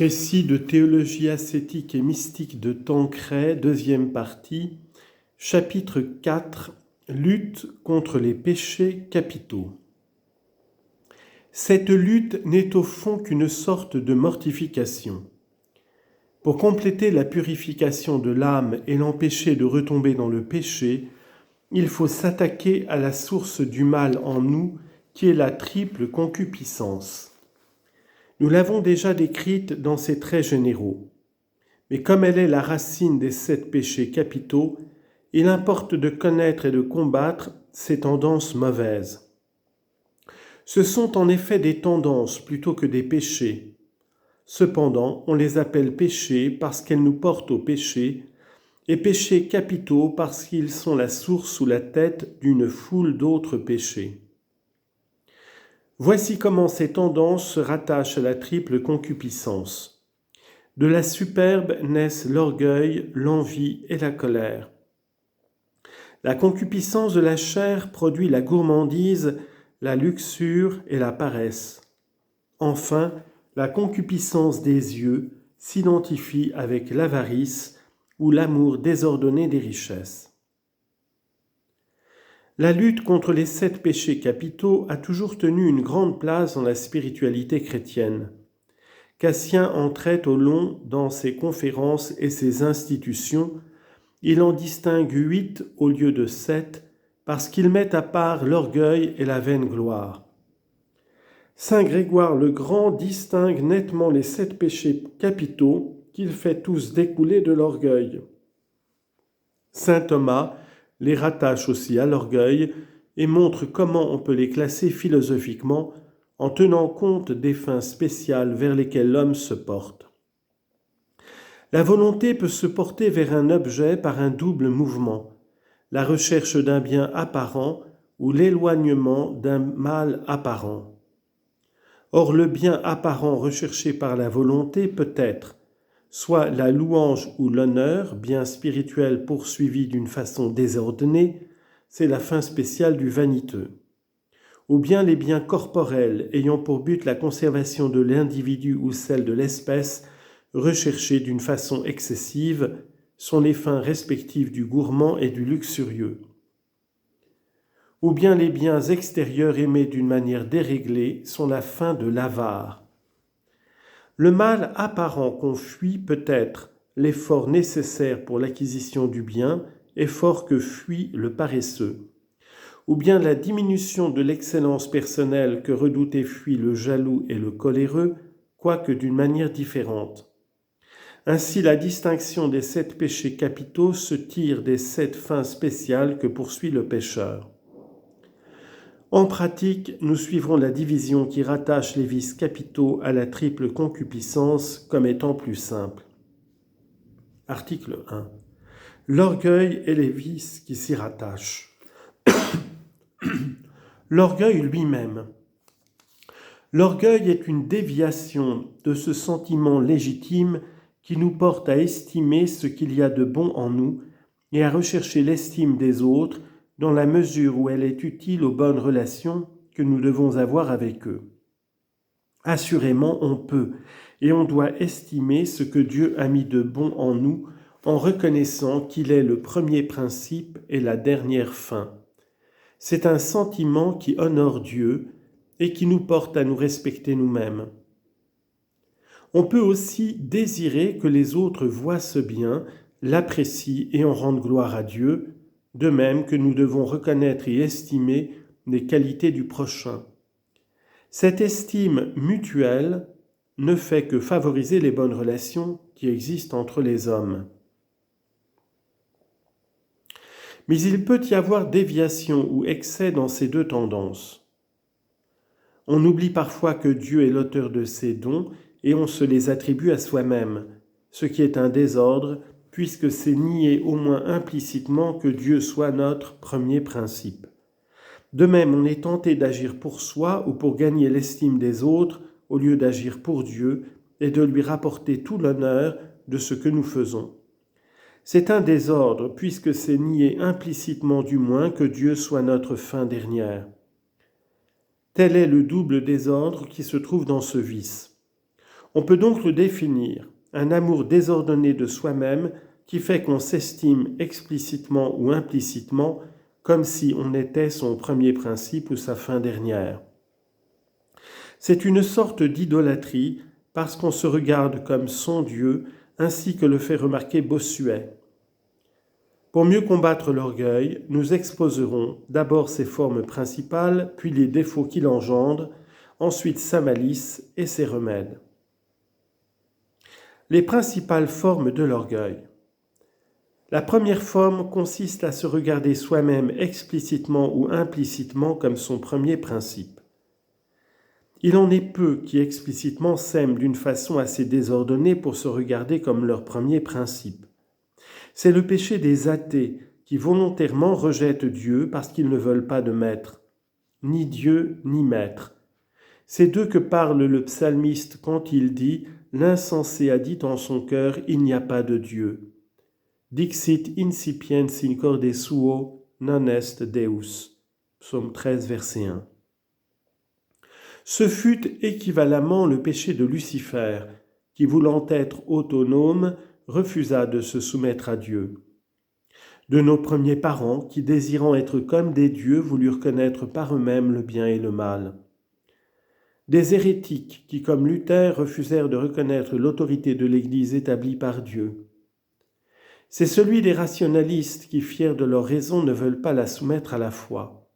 Récit de théologie ascétique et mystique de Tancret, deuxième partie, chapitre 4, lutte contre les péchés capitaux. Cette lutte n'est au fond qu'une sorte de mortification. Pour compléter la purification de l'âme et l'empêcher de retomber dans le péché, il faut s'attaquer à la source du mal en nous, qui est la triple concupiscence. Nous l'avons déjà décrite dans ses traits généraux. Mais comme elle est la racine des 7 péchés capitaux, il importe de connaître et de combattre ces tendances mauvaises. Ce sont en effet des tendances plutôt que des péchés. Cependant, on les appelle péchés parce qu'elles nous portent au péché, et péchés capitaux parce qu'ils sont la source ou la tête d'une foule d'autres péchés. Voici comment ces tendances se rattachent à la triple concupiscence. De la superbe naissent l'orgueil, l'envie et la colère. La concupiscence de la chair produit la gourmandise, la luxure et la paresse. Enfin, la concupiscence des yeux s'identifie avec l'avarice ou l'amour désordonné des richesses. La lutte contre les 7 péchés capitaux a toujours tenu une grande place dans la spiritualité chrétienne. Cassien en traite au long dans ses conférences et ses institutions. Il en distingue 8 au lieu de 7 parce qu'il met à part l'orgueil et la vaine gloire. Saint Grégoire le Grand distingue nettement les 7 péchés capitaux qu'il fait tous découler de l'orgueil. Saint Thomas les rattache aussi à l'orgueil et montre comment on peut les classer philosophiquement en tenant compte des fins spéciales vers lesquelles l'homme se porte. La volonté peut se porter vers un objet par un double mouvement, la recherche d'un bien apparent ou l'éloignement d'un mal apparent. Or, le bien apparent recherché par la volonté peut être soit la louange ou l'honneur, bien spirituel poursuivi d'une façon désordonnée, c'est la fin spéciale du vaniteux. Ou bien les biens corporels ayant pour but la conservation de l'individu ou celle de l'espèce, recherchés d'une façon excessive, sont les fins respectives du gourmand et du luxurieux. Ou bien les biens extérieurs aimés d'une manière déréglée sont la fin de l'avare. Le mal apparent qu'on fuit peut être l'effort nécessaire pour l'acquisition du bien, effort que fuit le paresseux, ou bien la diminution de l'excellence personnelle que redoute et fuit le jaloux et le coléreux, quoique d'une manière différente. Ainsi, la distinction des 7 péchés capitaux se tire des 7 fins spéciales que poursuit le pécheur. En pratique, nous suivrons la division qui rattache les vices capitaux à la triple concupiscence comme étant plus simple. Article 1. L'orgueil et les vices qui s'y rattachent. L'orgueil lui-même. L'orgueil est une déviation de ce sentiment légitime qui nous porte à estimer ce qu'il y a de bon en nous et à rechercher l'estime des autres dans la mesure où elle est utile aux bonnes relations que nous devons avoir avec eux. Assurément, on peut et on doit estimer ce que Dieu a mis de bon en nous en reconnaissant qu'il est le premier principe et la dernière fin. C'est un sentiment qui honore Dieu et qui nous porte à nous respecter nous-mêmes. On peut aussi désirer que les autres voient ce bien, l'apprécient et en rendent gloire à Dieu, de même que nous devons reconnaître et estimer les qualités du prochain. Cette estime mutuelle ne fait que favoriser les bonnes relations qui existent entre les hommes. Mais il peut y avoir déviation ou excès dans ces deux tendances. On oublie parfois que Dieu est l'auteur de ces dons et on se les attribue à soi-même, ce qui est un désordre puisque c'est nier au moins implicitement que Dieu soit notre premier principe. De même, on est tenté d'agir pour soi ou pour gagner l'estime des autres au lieu d'agir pour Dieu et de lui rapporter tout l'honneur de ce que nous faisons. C'est un désordre puisque c'est nier implicitement du moins que Dieu soit notre fin dernière. Tel est le double désordre qui se trouve dans ce vice. On peut donc le définir, un amour désordonné de soi-même qui fait qu'on s'estime explicitement ou implicitement comme si on était son premier principe ou sa fin dernière. C'est une sorte d'idolâtrie parce qu'on se regarde comme son Dieu, ainsi que le fait remarquer Bossuet. Pour mieux combattre l'orgueil, nous exposerons d'abord ses formes principales, puis les défauts qu'il engendre, ensuite sa malice et ses remèdes. Les principales formes de l'orgueil. La première forme consiste à se regarder soi-même explicitement ou implicitement comme son premier principe. Il en est peu qui explicitement s'aiment d'une façon assez désordonnée pour se regarder comme leur premier principe. C'est le péché des athées qui volontairement rejettent Dieu parce qu'ils ne veulent pas de maître, ni Dieu ni maître. C'est d'eux que parle le psalmiste quand il dit « L'insensé a dit en son cœur, il n'y a pas de Dieu. Dixit incipiens in corde suo, non est Deus. » Psaume 13, verset 1. Ce fut équivalemment le péché de Lucifer, qui, voulant être autonome, refusa de se soumettre à Dieu. De nos premiers parents, qui, désirant être comme des dieux, voulurent connaître par eux-mêmes le bien et le mal. Des hérétiques qui, comme Luther, refusèrent de reconnaître l'autorité de l'Église établie par Dieu. C'est celui des rationalistes qui, fiers de leur raison, ne veulent pas la soumettre à la foi.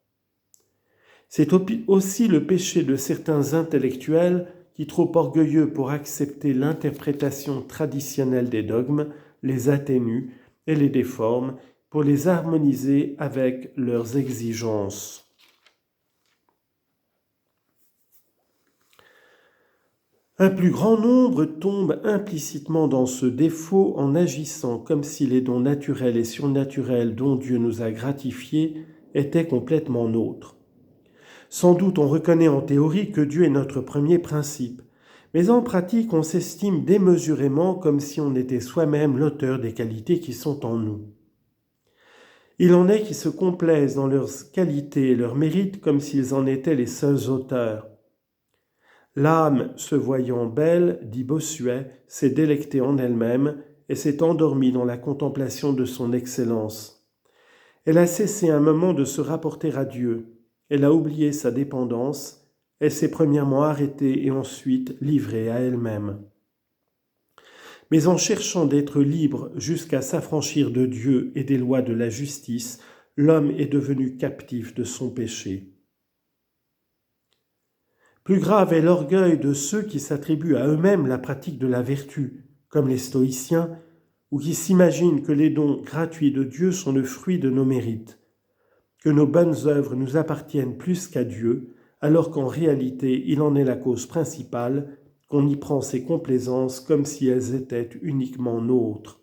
C'est aussi le péché de certains intellectuels qui, trop orgueilleux pour accepter l'interprétation traditionnelle des dogmes, les atténuent et les déforment pour les harmoniser avec leurs exigences. Un plus grand nombre tombe implicitement dans ce défaut en agissant comme si les dons naturels et surnaturels dont Dieu nous a gratifiés étaient complètement nôtres. Sans doute on reconnaît en théorie que Dieu est notre premier principe, mais en pratique on s'estime démesurément comme si on était soi-même l'auteur des qualités qui sont en nous. Il en est qui se complaisent dans leurs qualités et leurs mérites comme s'ils en étaient les seuls auteurs. L'âme, se voyant belle, dit Bossuet, s'est délectée en elle-même et s'est endormie dans la contemplation de son excellence. Elle a cessé un moment de se rapporter à Dieu. Elle a oublié sa dépendance. Elle s'est premièrement arrêtée et ensuite livrée à elle-même. Mais en cherchant d'être libre jusqu'à s'affranchir de Dieu et des lois de la justice, l'homme est devenu captif de son péché. Plus grave est l'orgueil de ceux qui s'attribuent à eux-mêmes la pratique de la vertu, comme les stoïciens, ou qui s'imaginent que les dons gratuits de Dieu sont le fruit de nos mérites, que nos bonnes œuvres nous appartiennent plus qu'à Dieu, alors qu'en réalité il en est la cause principale, qu'on y prend ses complaisances comme si elles étaient uniquement nôtres.